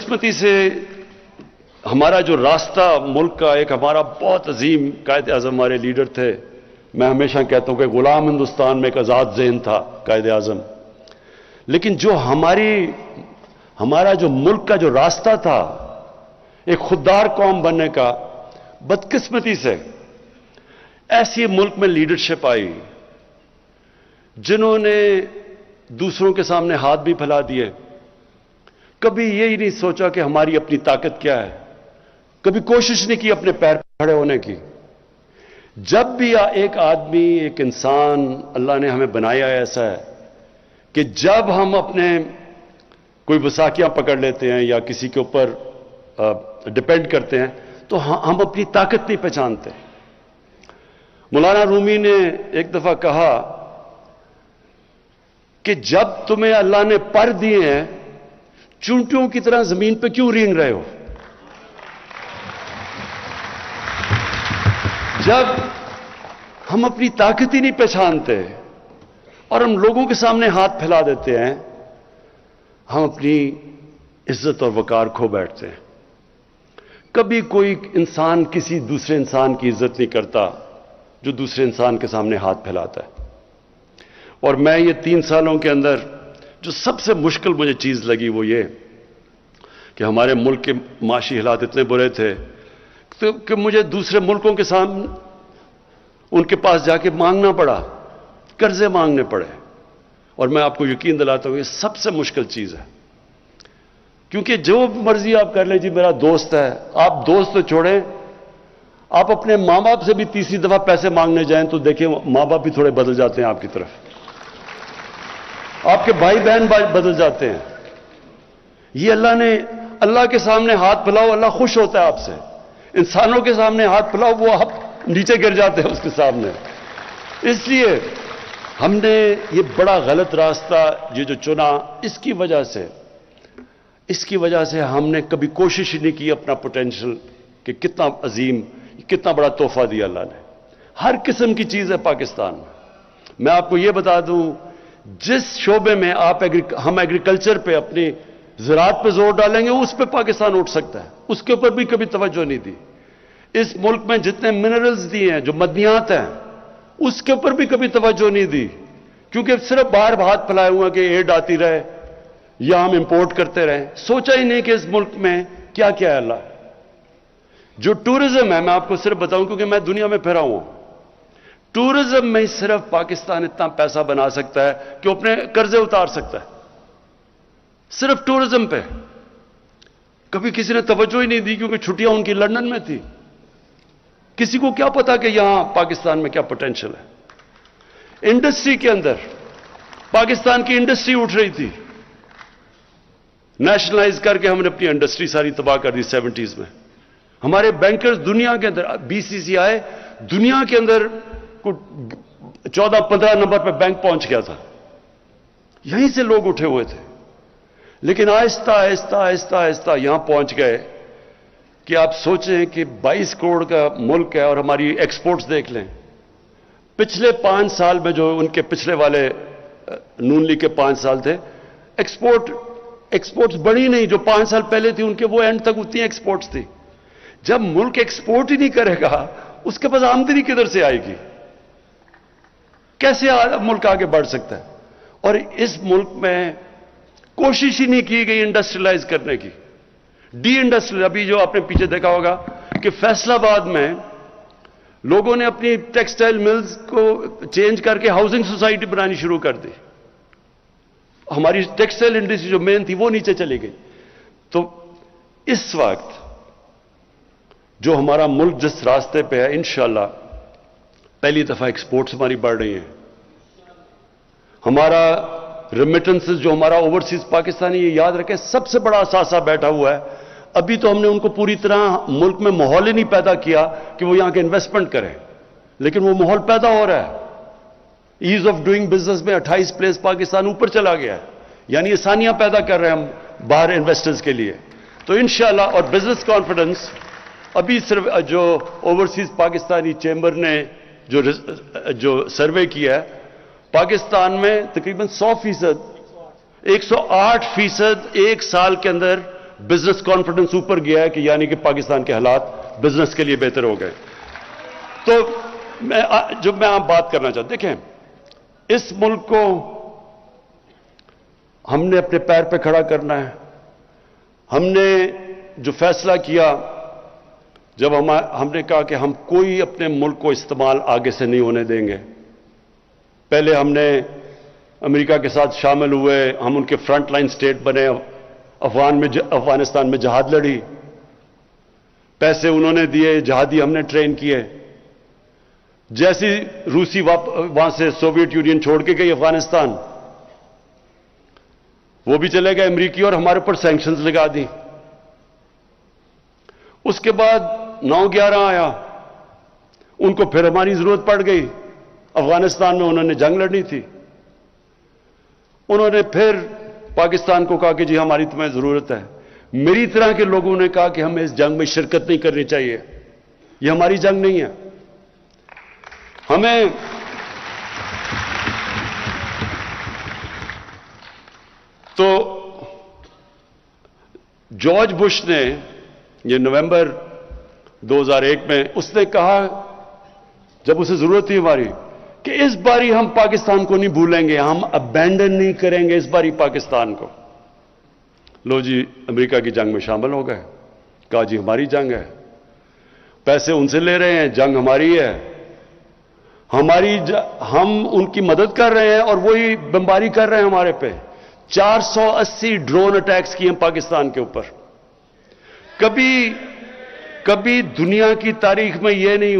بدقسمتی سے ہمارا جو راستہ ملک کا، ایک ہمارا بہت عظیم قائد اعظم ہمارے لیڈر تھے، میں ہمیشہ کہتا ہوں کہ غلام ہندوستان میں ایک آزاد ذہن تھا قائد اعظم، لیکن جو ہمارا جو ملک کا جو راستہ تھا ایک خوددار قوم بننے کا، بدقسمتی سے ایسی ملک میں لیڈرشپ آئی جنہوں نے دوسروں کے سامنے ہاتھ بھی پھیلا دیے، کبھی یہی نہیں سوچا کہ ہماری اپنی طاقت کیا ہے، کبھی کوشش نہیں کی اپنے پیر پہ کھڑے ہونے کی۔ جب بھی ایک آدمی، ایک انسان اللہ نے ہمیں بنایا ایسا ہے کہ جب ہم اپنے کوئی وثاقیاں پکڑ لیتے ہیں یا کسی کے اوپر ڈپینڈ کرتے ہیں تو ہم اپنی طاقت نہیں پہچانتے۔ مولانا رومی نے ایک دفعہ کہا کہ جب تمہیں اللہ نے پر دیے ہیں، چونٹیوں کی طرح زمین پہ کیوں رینگ رہے ہو؟ جب ہم اپنی طاقت ہی نہیں پہچانتے اور ہم لوگوں کے سامنے ہاتھ پھیلا دیتے ہیں، ہم اپنی عزت اور وقار کھو بیٹھتے ہیں۔ کبھی کوئی انسان کسی دوسرے انسان کی عزت نہیں کرتا جو دوسرے انسان کے سامنے ہاتھ پھیلاتا ہے۔ اور میں یہ 3 سالوں کے اندر جو سب سے مشکل مجھے چیز لگی وہ یہ کہ ہمارے ملک کے معاشی حالات اتنے برے تھے کہ مجھے دوسرے ملکوں کے سامنے ان کے پاس جا کے مانگنا پڑا، قرضے مانگنے پڑے، اور میں آپ کو یقین دلاتا ہوں یہ سب سے مشکل چیز ہے، کیونکہ جو مرضی آپ کر لیں، جی میرا دوست ہے، آپ دوست تو چھوڑیں، آپ اپنے ماں باپ سے بھی تیسری دفعہ پیسے مانگنے جائیں تو دیکھیں ماں باپ بھی تھوڑے بدل جاتے ہیں آپ کی طرف، آپ کے بھائی بہن بدل جاتے ہیں۔ یہ اللہ کے سامنے ہاتھ پھیلاؤ، اللہ خوش ہوتا ہے آپ سے، انسانوں کے سامنے ہاتھ پھیلاؤ وہ آپ نیچے گر جاتے ہیں اس کے سامنے۔ اس لیے ہم نے یہ بڑا غلط راستہ یہ جو چنا، اس کی وجہ سے ہم نے کبھی کوشش ہی نہیں کی اپنا پوٹینشل کہ کتنا عظیم، کتنا بڑا تحفہ دیا اللہ نے۔ ہر قسم کی چیز ہے پاکستان میں۔ میں آپ کو یہ بتا دوں، جس شعبے میں ہم ایگریکلچر پہ، اپنی زراعت پہ زور ڈالیں گے اس پہ پاکستان اٹھ سکتا ہے، اس کے اوپر بھی کبھی توجہ نہیں دی۔ اس ملک میں جتنے منرلز دیے ہیں، جو معدنیات ہیں، اس کے اوپر بھی کبھی توجہ نہیں دی، کیونکہ صرف باہر ہاتھ پھیلائے ہوئے کہ ایڈ آتی رہے یا ہم امپورٹ کرتے رہیں، سوچا ہی نہیں کہ اس ملک میں کیا کیا ہے اللہ۔ جو ٹورزم ہے، میں آپ کو صرف بتاؤں کیونکہ میں دنیا میں پھرا ہوں، ٹورزم میں صرف پاکستان اتنا پیسہ بنا سکتا ہے کہ اپنے قرضے اتار سکتا ہے، صرف ٹورزم پہ۔ کبھی کسی نے توجہ ہی نہیں دی کیونکہ چھٹیاں ان کی لندن میں تھی، کسی کو کیا پتا کہ یہاں پاکستان میں کیا پوٹینشل ہے۔ انڈسٹری کے اندر پاکستان کی انڈسٹری اٹھ رہی تھی، نیشنلائز کر کے ہم نے اپنی انڈسٹری ساری تباہ کر دی 70s میں۔ ہمارے بینکرز دنیا کے اندر، BCCI دنیا کے اندر 14-15 نمبر پہ بینک پہنچ گیا تھا، یہیں سے لوگ اٹھے ہوئے تھے، لیکن آہستہ آہستہ آہستہ آہستہ یہاں پہنچ گئے کہ آپ سوچیں کہ 22 کروڑ کا ملک ہے اور ہماری ایکسپورٹس دیکھ لیں۔ پچھلے 5 سال میں جو ان کے پچھلے والے نون لیگ کے 5 سال تھے، ایکسپورٹس بڑھی نہیں، جو 5 سال پہلے تھی ان کے وہ اینڈ تک اتنی ایکسپورٹس تھی۔ جب ملک ایکسپورٹ ہی نہیں کرے گا اس کے پاس آمدنی کدھر سے آئے گی؟ کیسے ملک آگے بڑھ سکتا ہے؟ اور اس ملک میں کوشش ہی نہیں کی گئی انڈسٹریلائز کرنے کی، ڈی انڈسٹریل۔ ابھی جو آپ نے پیچھے دیکھا ہوگا کہ فیصل آباد میں لوگوں نے اپنی ٹیکسٹائل ملز کو چینج کر کے ہاؤسنگ سوسائٹی بنانی شروع کر دی، ہماری ٹیکسٹائل انڈسٹری جو مین تھی وہ نیچے چلی گئی۔ تو اس وقت جو ہمارا ملک جس راستے پہ ہے، انشاءاللہ پہلی دفعہ ایکسپورٹس ہماری بڑھ رہی ہیں، ہمارا ریمیٹنسز جو ہمارا اوورسیز پاکستانی، یہ یاد رکھیں سب سے بڑا اثاثہ بیٹھا ہوا ہے۔ ابھی تو ہم نے ان کو پوری طرح ملک میں ماحول ہی نہیں پیدا کیا کہ وہ یہاں کے انویسٹمنٹ کریں، لیکن وہ ماحول پیدا ہو رہا ہے۔ ایز آف ڈوئنگ بزنس میں 28 پلیس پاکستان اوپر چلا گیا ہے، یعنی آسانیاں پیدا کر رہے ہیں ہم باہر انویسٹرز کے لیے۔ تو انشاءاللہ، اور بزنس کانفیڈنس ابھی صرف جو اوورسیز پاکستانی چیمبر نے جو سروے کیا ہے، پاکستان میں تقریباً 100%، 108% ایک سال کے اندر بزنس کانفیڈنس اوپر گیا ہے کہ یعنی کہ پاکستان کے حالات بزنس کے لیے بہتر ہو گئے. تو میں آپ بات کرنا چاہتا ہوں، دیکھیں اس ملک کو ہم نے اپنے پیر پہ کھڑا کرنا ہے. ہم نے جو فیصلہ کیا جب ہم نے کہا کہ ہم کوئی اپنے ملک کو استعمال آگے سے نہیں ہونے دیں گے. پہلے ہم نے امریکہ کے ساتھ شامل ہوئے، ہم ان کے فرنٹ لائن سٹیٹ بنے، افغانستان میں جہاد لڑی، پیسے انہوں نے دیے، جہادی ہم نے ٹرین کیے. جیسی روسی وہاں سے سوویت یونین چھوڑ کے گئی افغانستان، وہ بھی چلے گئے امریکی اور ہمارے اوپر سینکشنز لگا دی. اس کے بعد 9/11 آیا، ان کو پھر ہماری ضرورت پڑ گئی. افغانستان میں انہوں نے جنگ لڑنی تھی، انہوں نے پھر پاکستان کو کہا کہ جی ہماری تمہیں ضرورت ہے. میری طرح کے لوگوں نے کہا کہ ہمیں اس جنگ میں شرکت نہیں کرنی چاہیے، یہ ہماری جنگ نہیں ہے. ہمیں تو جارج بش نے یہ نومبر 2001 میں اس نے کہا جب اسے ضرورت تھی ہماری کہ اس باری ہم پاکستان کو نہیں بھولیں گے، ہم ابینڈن نہیں کریں گے اس باری پاکستان کو. لو جی امریکہ کی جنگ میں شامل ہو گئے، کہا جی ہماری جنگ ہے، پیسے ان سے لے رہے ہیں، جنگ ہماری ہے، ہم ان کی مدد کر رہے ہیں اور وہی بمباری کر رہے ہیں ہمارے پہ. 480 ڈرون اٹیکس کیے ہیں پاکستان کے اوپر. کبھی دنیا کی تاریخ میں یہ نہیں